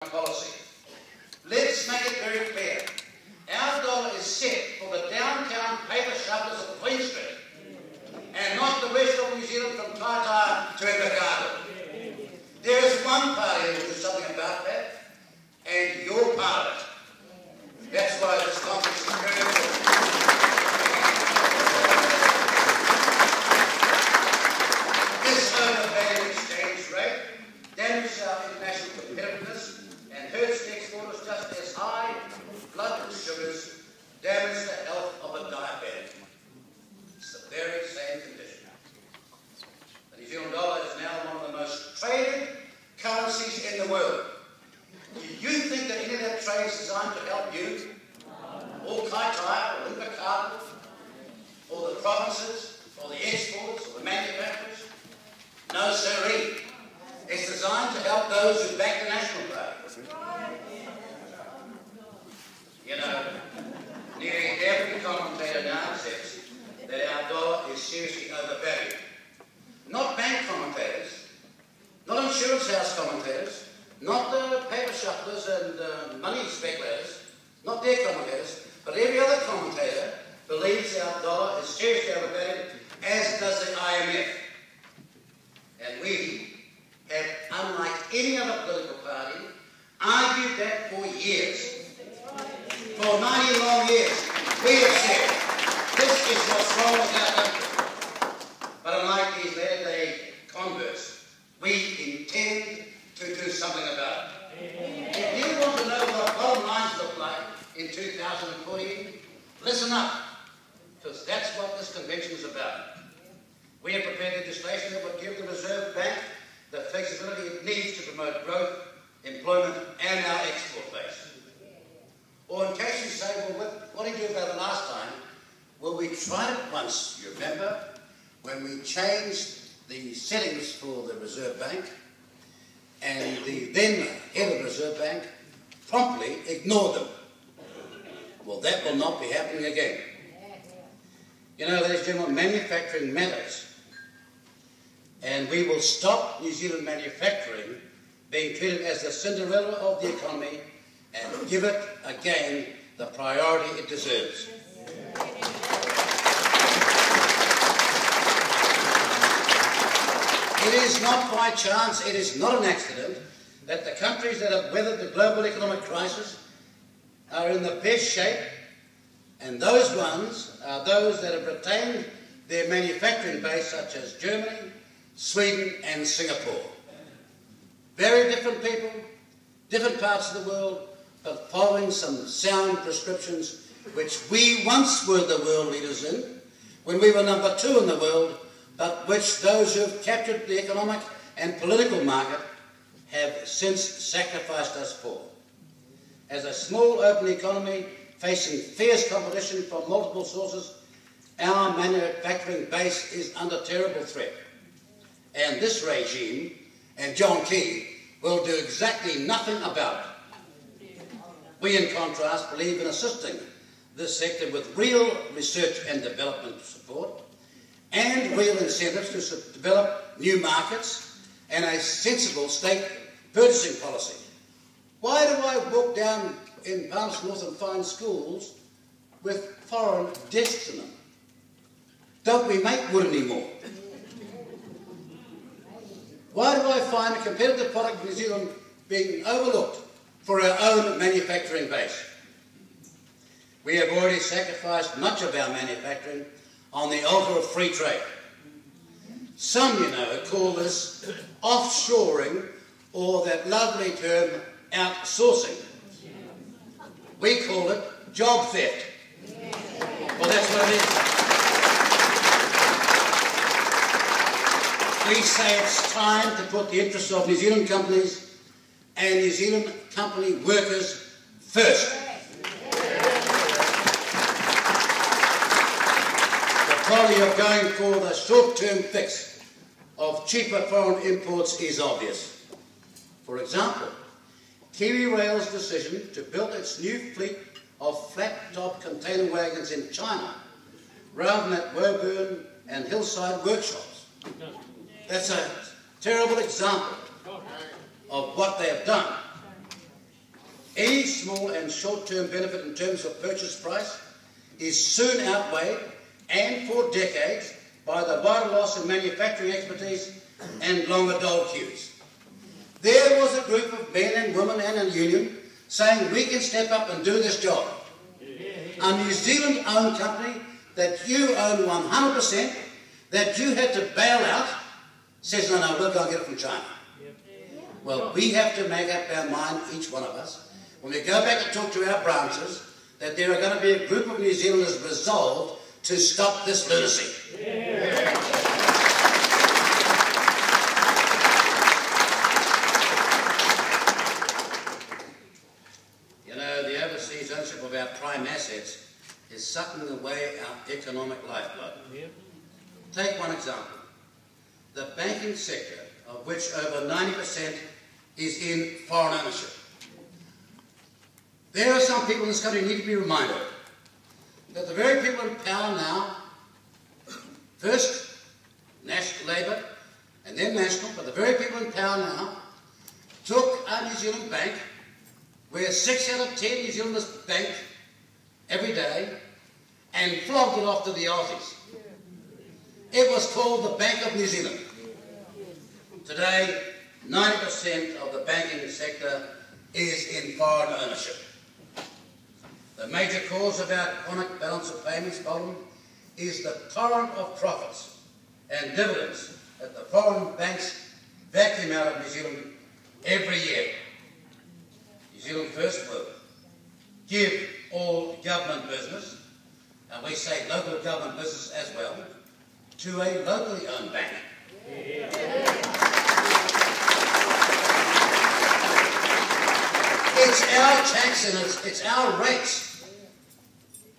policy. Let's make it very clear. Our dollar is set for the downtown paper shufflers of Queen Street and not the rest of New Zealand from Taita to Invercargill. There is one party that will do something about that, and you're part of it. That's why this conference is very important. This overvalued exchange rate damages our international competitiveness and hurts the exporters just as high blood sugars damage the health of a diabetic. It's the very same condition. The New Zealand dollar is now one of the most traded currencies in the world. Do you think that any of that trade is designed to help you, or Kaitaia, or Invercargill, or the provinces, or the exporters, or the manufacturers? No, sirree. It's designed to help those who back the National Party. You know, nearly every commentator now says that our dollar is seriously overvalued. Not bank commentators, not insurance house commentators, not the paper shufflers and money speculators, not their commentators, but every other commentator believes our dollar is seriously overvalued, as does the IMF. And we have, unlike any other political party, argued that for years. For 90 long years, we have said, this is what's wrong with our country. But unlike these latter-day converts, we intend to do something about it. If you want to know what bottom lines look like in 2014, listen up, because that's what this convention is about. We have prepared legislation that would give the Reserve Bank the flexibility it needs to promote growth, employment, and our export base. Or in case you say, well, what did you do about it last time? Well, we tried it once, you remember, when we changed the settings for the Reserve Bank, and the then head of the Reserve Bank promptly ignored them. Well, that will not be happening again. You know, ladies and gentlemen, manufacturing matters. And we will stop New Zealand manufacturing being treated as the Cinderella of the economy and give it, again, the priority it deserves. It is not by chance, it is not an accident, that the countries that have weathered the global economic crisis are in the best shape, and those ones are those that have retained their manufacturing base, such as Germany, Sweden and Singapore. Very different people, different parts of the world, but following some sound prescriptions which we once were the world leaders in, when we were number 2 in the world, but which those who have captured the economic and political market have since sacrificed us for. As a small open economy facing fierce competition from multiple sources, our manufacturing base is under terrible threat. And this regime, and John Key, will do exactly nothing about it. We, in contrast, believe in assisting this sector with real research and development support and real incentives to develop new markets and a sensible state purchasing policy. Why do I walk down in Palmerston North and find schools with foreign desks in them? Don't we make wood anymore? Why do I find a competitive product in New Zealand being overlooked for our own manufacturing base? We have already sacrificed much of our manufacturing on the altar of free trade. Some, you know, call this offshoring, or that lovely term, outsourcing. We call it job theft. Well, that's what it is. We say it's time to put the interests of New Zealand companies and New Zealand company workers first. The folly of going for the short-term fix of cheaper foreign imports is obvious. For example, Kiwi Rail's decision to build its new fleet of flat-top container wagons in China rather than at Woburn and Hillside workshops. That's a terrible example of what they have done. small and short-term benefit in terms of purchase price is soon outweighed, and for decades, by the vital loss in manufacturing expertise and longer dole queues. There was a group of men and women and a union saying we can step up and do this job. A New Zealand-owned company that you own 100%, that you had to bail out, says, no, we'll go and get it from China. Well, we have to make up our mind, each one of us, when we go back and talk to our branches, that there are going to be a group of New Zealanders resolved to stop this lunacy. You know, the overseas ownership of our prime assets is sucking away our economic lifeblood. Take one example. The banking sector, of which over 90% is in foreign ownership. There are some people in this country who need to be reminded that the very people in power now, first National Labour and then National, but the very people in power now took a New Zealand bank where 6 out of 10 New Zealanders banked every day and flogged it off to the Aussies. It was called the Bank of New Zealand. Today, 90% of the banking sector is in foreign ownership. The major cause of our chronic balance of payments problem is the torrent of profits and dividends that the foreign banks vacuum out of New Zealand every year. New Zealand First will give all government business, and we say local government business as well, to a locally owned bank. It's our tax and it's our rates.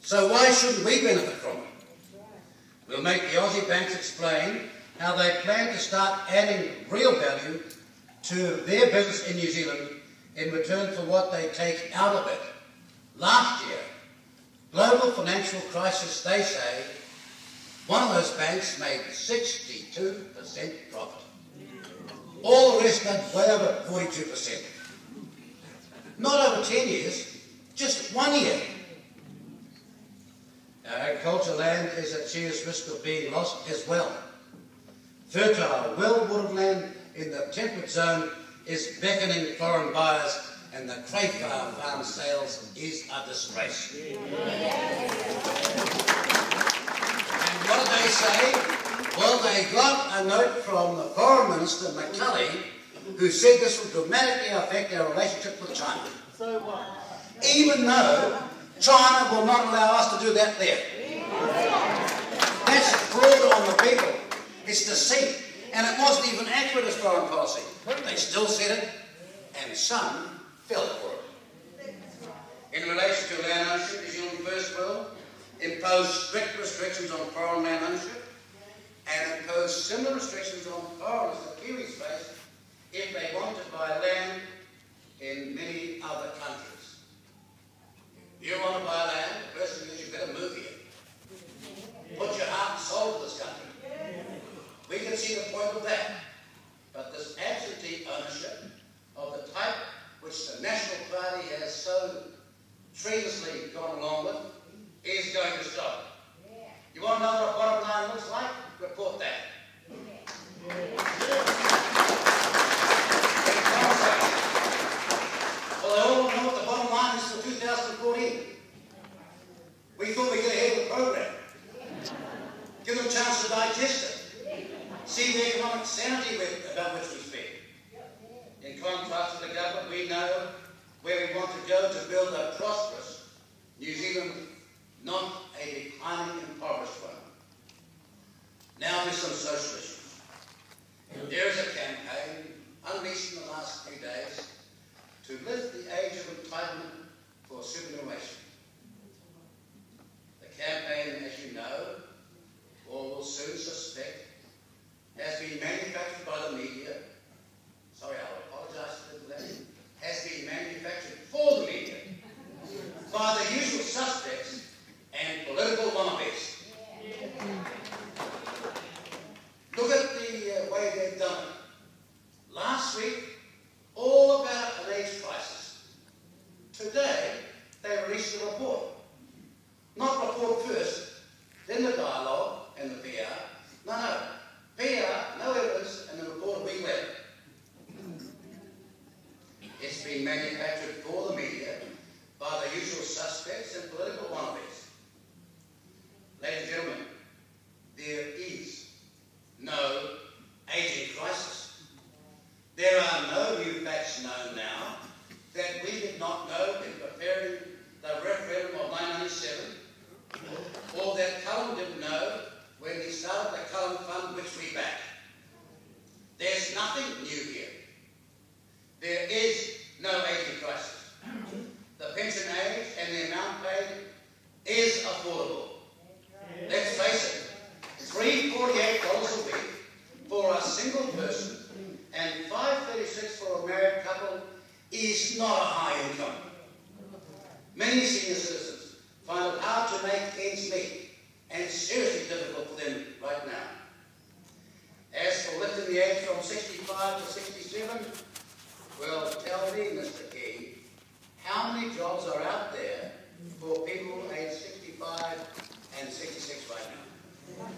So why shouldn't we benefit from it? We'll make the Aussie banks explain how they plan to start adding real value to their business in New Zealand in return for what they take out of it. Last year, global financial crisis, they say, one of those banks made 62% profit. All the rest made way over 42%. Not over 10 years, just 1 year. Our agricultural land is at serious risk of being lost as well. Fertile, well-watered land in the temperate zone is beckoning foreign buyers, and the crayflower farm sales is a disgrace. And what did they say? Well, they got a note from the Foreign Minister, McCulley, who said this will dramatically affect our relationship with China. So what? Even though China will not allow us to do that there. That's fraud on the people. It's deceit. And it wasn't even accurate as foreign policy. They still said it, and some fell for it. In relation to land ownership, New Zealand First will impose strict restrictions on foreign land ownership and impose similar restrictions on foreigners that Kiwis face if they want to buy land in many other countries. If you want to buy land, the first thing is you better move here. Put your heart and soul to this country. We can see the point of that. But this absentee ownership of the type which the National Party has so treasonously gone along with is going to stop. You want to know what a bottom line looks like? Report that. Well, they all want to know what the bottom line is for 2014. We thought we'd get ahead of the program. Give them a chance to digest it. See the economic sanity about which we speak. In contrast to the government, we know where we want to go to build a prosperous New Zealand, not a declining, impoverished one. Now there's some social issues. There is a campaign unleashed in the last few days to lift the age of entitlement for superannuation. The campaign, as you know, or will soon suspect, has been manufactured by the media. Sorry, I'll apologise for that. Has been manufactured for the media by the usual suspects and political wannabes. Look at the way they've done it. Last week, all about an AIDS crisis. Today, been manufactured for the media by the usual suspects and political wannabes. Ladies and gentlemen, there is no aging crisis. There are no new facts known now that we did not know in preparing the referendum of 1997, or that Cullen didn't know when he started the Cullen Fund, which we back. There's nothing new here. There is no aging crisis. The pension age and the amount paid is affordable. Let's face it, $348 a week for a single person and $536 for a married couple is not a high income. Many senior citizens find it hard to make ends meet, and it's seriously difficult for them right now. As for lifting the age from 65 to 67, well, tell me, Mr. King, how many jobs are out there for people aged 65 and 66 right now?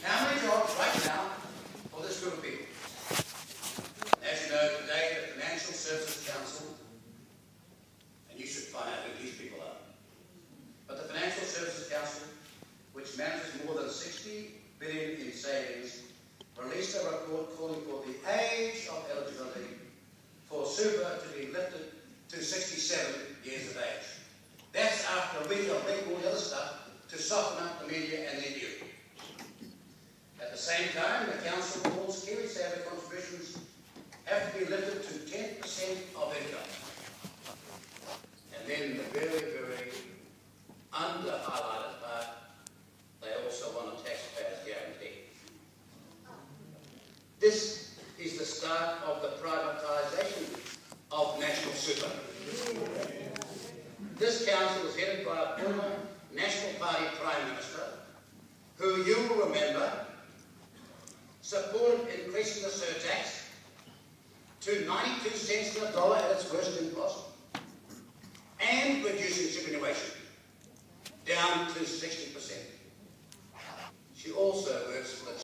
How many jobs right now for this group of people? As you know, today the Financial Services Council, and you should find out who these people are, but the Financial Services Council, which manages more than $60 billion in savings, released a report calling for the age of eligibility for super to be lifted to 67 years of age. That's after a week of making all the other stuff to soften up the media and their view. At the same time, the council calls Kiwi salary contributions have to be lifted to 10% of income. And then the very, very under-highlighted part, they also want a taxpayer's guarantee. This is the start of the privatisation of national super. This council is headed by a former National Party Prime Minister, who you will remember supported increasing the surtax to 92 cents on the dollar at its worst impost, and reducing superannuation down to 60%. She also works for the